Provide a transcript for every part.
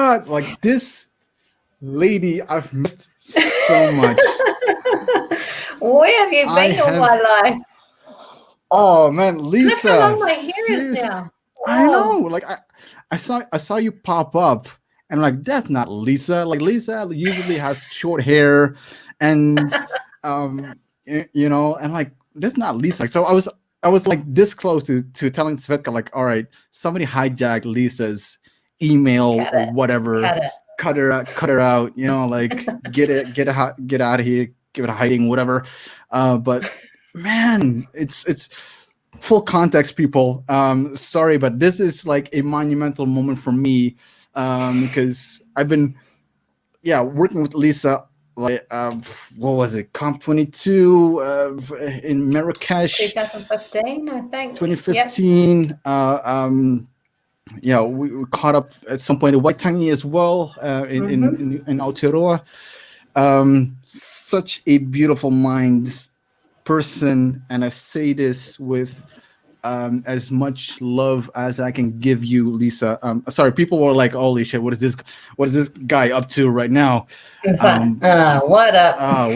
God, like this lady I've missed so much. Where have you been all my life? Oh man, Lisa. Look how long my hair is now. I know. Like I saw you pop up, and like that's not Lisa. Like Lisa usually has short hair, and you know, and like that's not Lisa. So I was like this close to telling Svetka like, all right, somebody hijacked Lisa's email or whatever. Cut her out. You know, like get out of here. Give it a hiding, whatever. But man, it's full context, people. Sorry, but this is like a monumental moment for me because I've been working with Lisa like what was it, Comp 22 in Marrakesh 2015, I think. 2015. Yep. We caught up at some point in Waitangi as well in Aotearoa. Such a beautiful mind person, and I say this with as much love as I can give you, Lisa. Sorry, people were like, "Holy shit, what is this guy up to right now?" What up?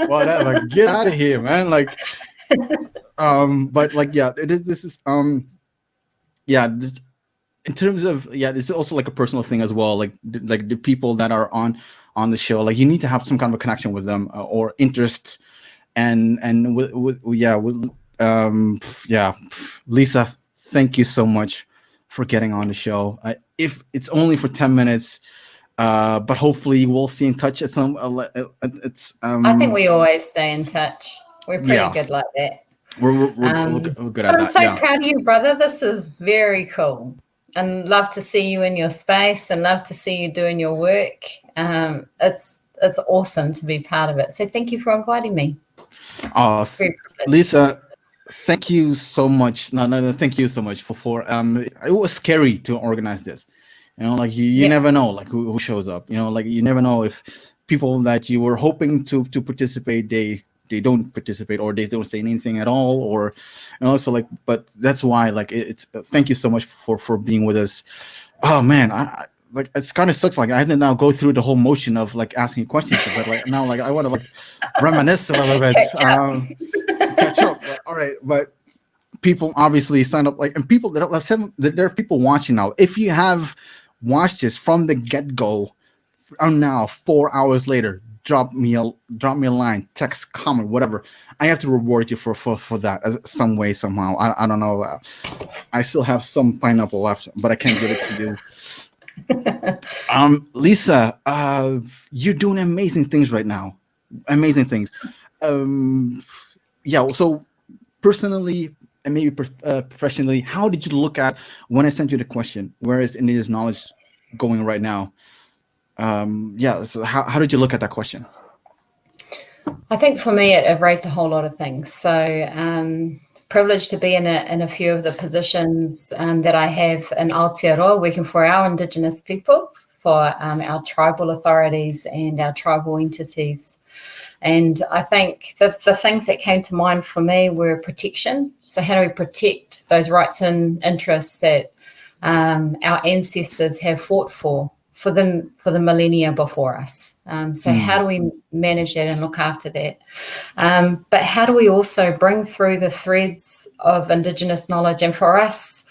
Whatever. Get out of here, man! Like, but like, this is this, in terms of it's also like a personal thing as well. Like the people that are on the show, like you need to have some kind of a connection with them or interest, and Lisa, thank you so much for getting on the show. If it's only for 10 minutes, but hopefully we'll stay in touch at some. I think we always stay in touch. We're pretty good like that. We're good at that. I'm so proud of you, brother. This is very cool, and love to see you in your space, and love to see you doing your work. It's awesome to be part of it. So thank you for inviting me. Lisa, thank you so much. No, thank you so much for it was scary to organize this. You know, like you never know like who shows up. You know, like you never know if people that you were hoping to participate, they don't participate or they don't say anything at all, or so like, but that's why like it's thank you so much for being with us. Oh man, I like it's kind of sucks. Like I had to now go through the whole motion of like asking questions, but like now like I want to like reminisce a little bit, catch up. But, all right, but people obviously sign up, like, and people there are people watching now. If you have watched this from the get-go, now 4 hours later, drop me a line, text, comment, whatever. I have to reward you for that some way, somehow. I don't know. I still have some pineapple left, but I can't give it to you. Lisa, you're doing amazing things right now. Amazing things. So personally and maybe professionally, how did you look at when I sent you the question, where is Indigenous knowledge going right now? So how did you look at that question? I think for me it raised a whole lot of things. So privileged to be in a few of the positions that I have in Aotearoa, working for our Indigenous people, for our tribal authorities and our tribal entities. And I think the things that came to mind for me were protection. So how do we protect those rights and interests that our ancestors have fought for the millennia before us? How do we manage that and look after that? But how do we also bring through the threads of Indigenous knowledge? And for us,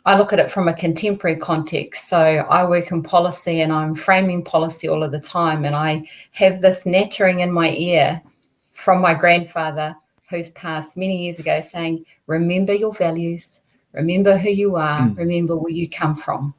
I look at it from a contemporary context. So I work in policy and I'm framing policy all of the time. And I have this nattering in my ear from my grandfather, who's passed many years ago, saying, remember your values, remember who you are, remember where you come from.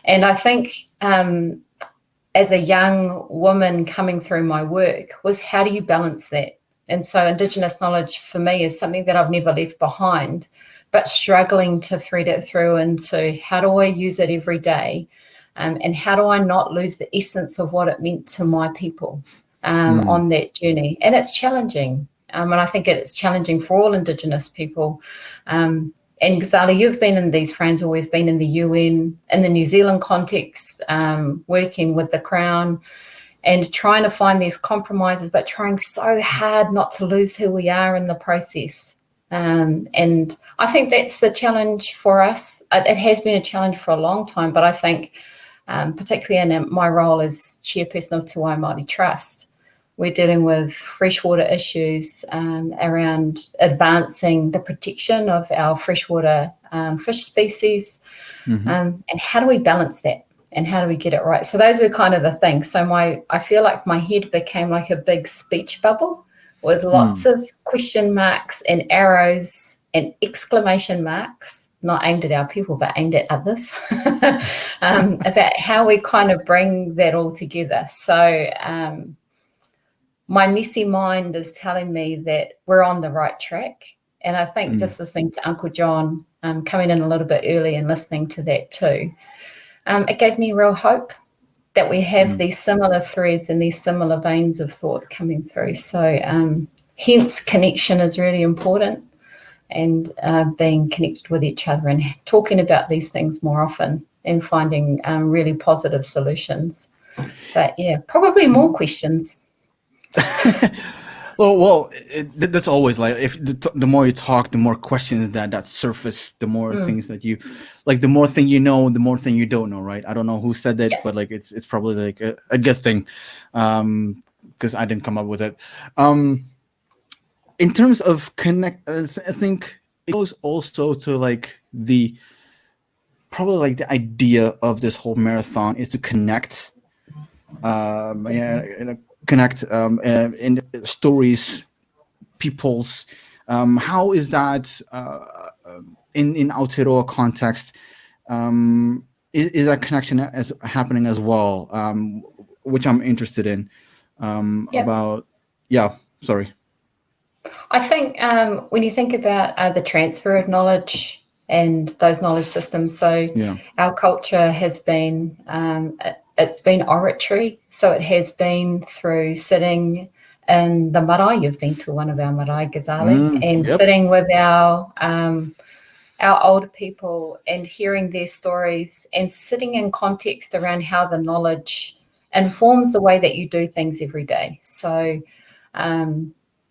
And I think as a young woman coming through my work was, how do you balance that? And so Indigenous knowledge for me is something that I've never left behind, but struggling to thread it through into how do I use it every day, and how do I not lose the essence of what it meant to my people on that journey. And it's challenging. And I think it's challenging for all Indigenous people. And Ghazali, you've been in these frames, or we've been in the UN, in the New Zealand context, working with the Crown and trying to find these compromises, but trying so hard not to lose who we are in the process. And I think that's the challenge for us. It has been a challenge for a long time, but I think particularly in my role as chairperson of Te Wai Māori Trust, we're dealing with freshwater issues around advancing the protection of our freshwater fish species, and how do we balance that and how do we get it right? So those were kind of the things. So I feel like my head became like a big speech bubble with lots of question marks and arrows and exclamation marks, not aimed at our people, but aimed at others, about how we kind of bring that all together. So my messy mind is telling me that we're on the right track. And I think just listening to Uncle John, coming in a little bit early and listening to that too, it gave me real hope that we have these similar threads and these similar veins of thought coming through. So hence connection is really important, and being connected with each other and talking about these things more often and finding really positive solutions. But yeah, probably more questions. well, that's always like, if the more you talk, the more questions that surface, the more things that you like, the more thing you know, the more thing you don't know, right? I don't know who said that, but like it's probably like a good thing, because I didn't come up with it. In terms of connect, I think it goes also to like probably like the idea of this whole marathon is to connect, connect in stories, peoples. How is that in Aotearoa context? Is that connection as happening as well? Which I'm interested in. About sorry. I think when you think about the transfer of knowledge and those knowledge systems, so our culture has been it's been oratory, so it has been through sitting in the marae. You've been to one of our marae, Ghazali, and sitting with our older people and hearing their stories and sitting in context around how the knowledge informs the way that you do things every day. So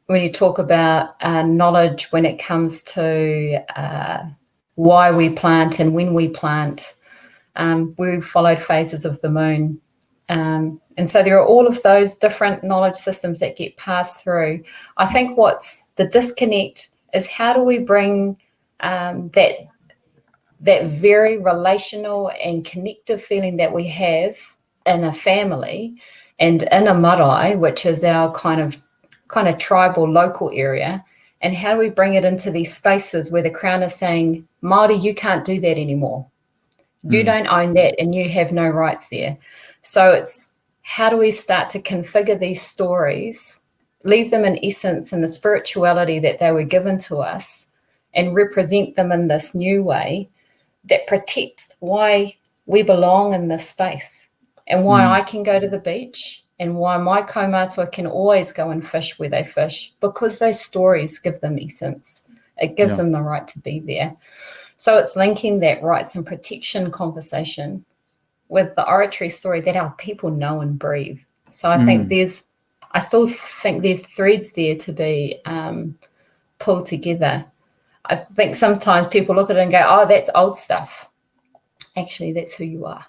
when you talk about knowledge when it comes to why we plant and when we plant, we followed phases of the moon. And so there are all of those different knowledge systems that get passed through. I think what's the disconnect is how do we bring that very relational and connective feeling that we have in a family and in a marae, which is our kind of tribal local area, and how do we bring it into these spaces where the Crown is saying, Māori, you can't do that anymore. You don't own that and you have no rights there. So it's how do we start to configure these stories, leave them in essence in the spirituality that they were given to us, and represent them in this new way that protects why we belong in this space and why I can go to the beach and why my kaumātua can always go and fish where they fish, because those stories give them essence. It gives them the right to be there. So it's linking that rights and protection conversation with the oratory story that our people know and breathe. So I think I still think there's threads there to be pulled together. I think sometimes people look at it and go, oh, that's old stuff. Actually, that's who you are.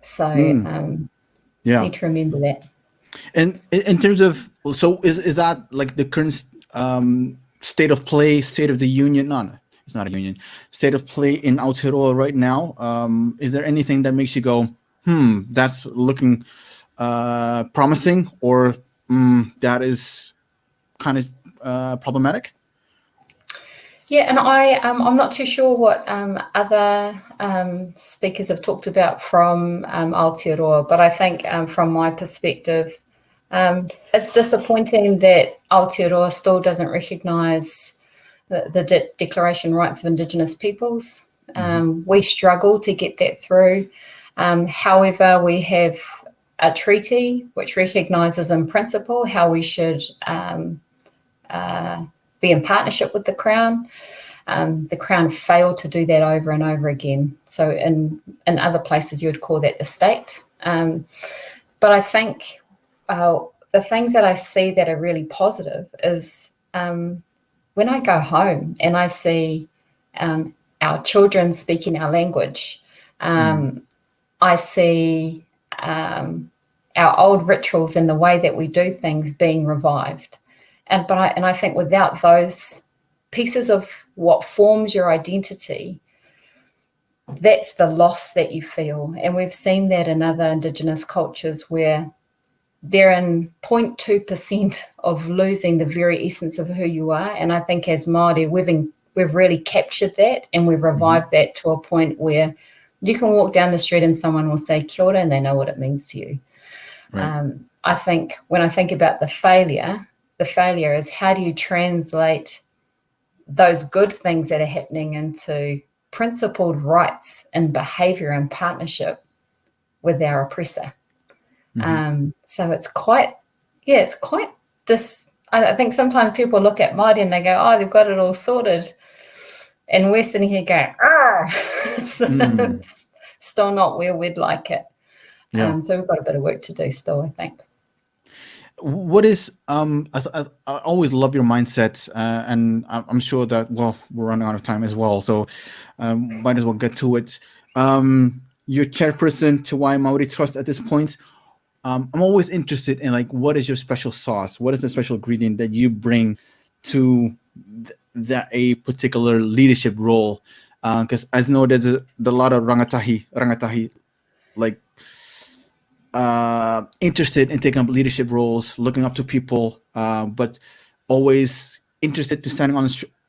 So need to remember that. And in terms of, so is that like the current state of play, state of the union? No, it's not a union. State of play in Aotearoa right now. Is there anything that makes you go, that's looking promising, or that is kind of problematic? Yeah, and I'm not too sure what other speakers have talked about from Aotearoa, but I think from my perspective, it's disappointing that Aotearoa still doesn't recognise the Declaration Rights of Indigenous Peoples. We struggle to get that through. However, we have a treaty which recognises in principle how we should be in partnership with the Crown. The Crown failed to do that over and over again. So in other places you would call that the state. But I think the things that I see that are really positive is when I go home and I see our children speaking our language, I see our old rituals and the way that we do things being revived. And I think without those pieces of what forms your identity, that's the loss that you feel. And we've seen that in other Indigenous cultures where they're in 0.2% of losing the very essence of who you are. And I think as Māori, we've really captured that, and we've revived that to a point where you can walk down the street and someone will say kia ora and they know what it means to you. Right. I think when I think about the failure is how do you translate those good things that are happening into principled rights and behavior and partnership with our oppressor. So it's quite I think sometimes people look at Māori and they go, oh, they've got it all sorted. And we're sitting here going, it's still not where we'd like it. Yeah. So we've got a bit of work to do still, I think. What is, I always love your mindset, and I'm sure that, well, we're running out of time as well, so might as well get to it. You're chairperson to Wai Maori Trust at this point. I'm always interested in, like, what is your special sauce? What is the special ingredient that you bring to a particular leadership role? Because I know there's a lot of rangatahi, like, interested in taking up leadership roles, looking up to people, but always interested to standing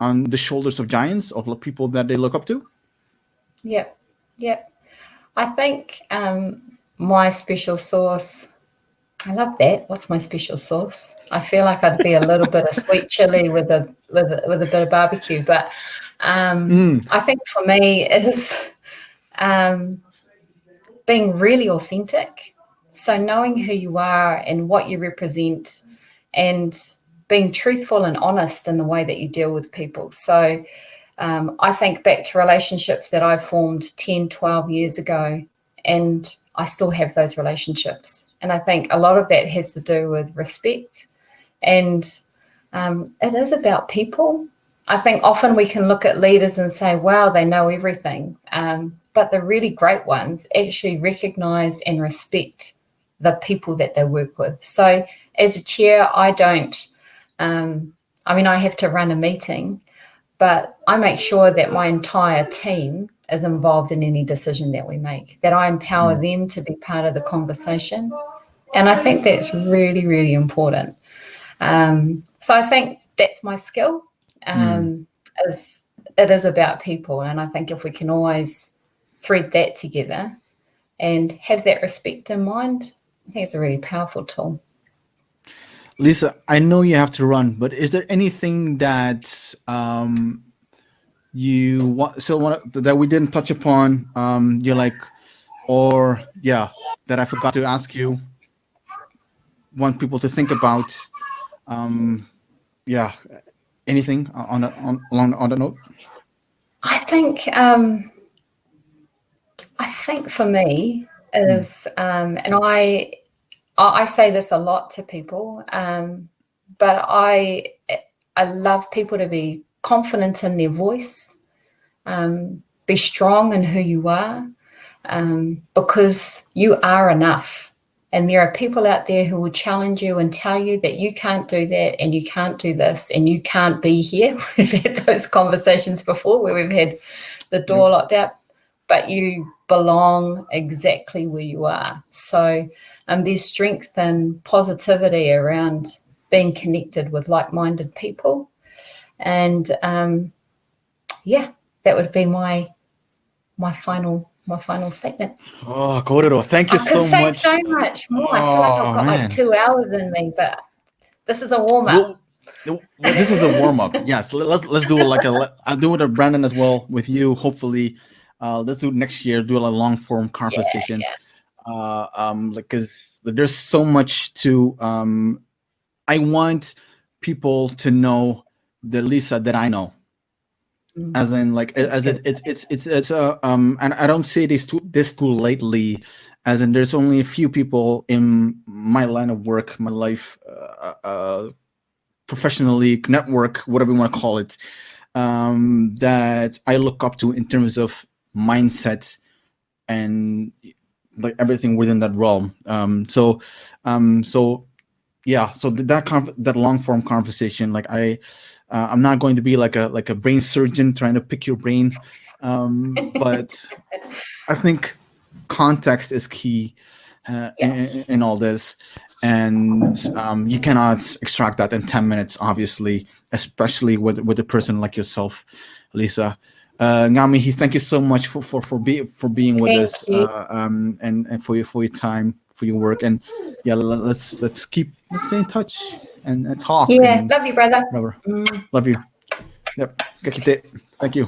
on the shoulders of giants, of people that they look up to. Yep. I think my special sauce, I love that. What's my special sauce? I feel like I'd be a little bit of sweet chili with a bit of barbecue, but I think for me is being really authentic. So knowing who you are and what you represent, and being truthful and honest in the way that you deal with people. So I think back to relationships that I formed 10, 12 years ago, and I still have those relationships. And I think a lot of that has to do with respect. And it is about people. I think often we can look at leaders and say, wow, they know everything. But the really great ones actually recognize and respect the people that they work with. So as a chair, I don't, I have to run a meeting, but I make sure that my entire team is involved in any decision that we make, that I empower them to be part of the conversation. And I think that's really, really important. So I think that's my skill. It is about people. And I think if we can always thread that together and have that respect in mind, I think it's a really powerful tool. Lisa, I know you have to run, but is there anything that you want that we didn't touch upon? You're like, or that I forgot to ask you, want people to think about? Anything on the note? I think for me is, and I say this a lot to people, but I love people to be confident in their voice, be strong in who you are, because you are enough. And there are people out there who will challenge you and tell you that you can't do that and you can't do this and you can't be here. We've had those conversations before where we've had the door locked out, but you belong exactly where you are. So there's strength and positivity around being connected with like-minded people. And that would be my final statement. Oh, Kororo, thank you so much. I could say so much more. I feel like I've got like 2 hours in me, but this is a warm-up. Well, this is a warm-up. Yes, let's do I'll do it with Brandon as well with you. Hopefully, let's do next year. Do a long-form conversation. Because there's so much to. I want people to know the Lisa that I know. As in, like, as it's and I don't say this too lately, as in there's only a few people in my line of work, my life professionally, network, whatever you want to call it, that I look up to in terms of mindset and like everything within that realm. So that long form conversation, like I'm not going to be like a brain surgeon trying to pick your brain, but I think context is key in all this, and you cannot extract that in 10 minutes, obviously, especially with a person like yourself, Lisa. Ngamihi, thank you so much for being with us, and for your time, for your work, and let's stay in touch and talk. Yeah, love you, brother. Love you. Yep. Thank you.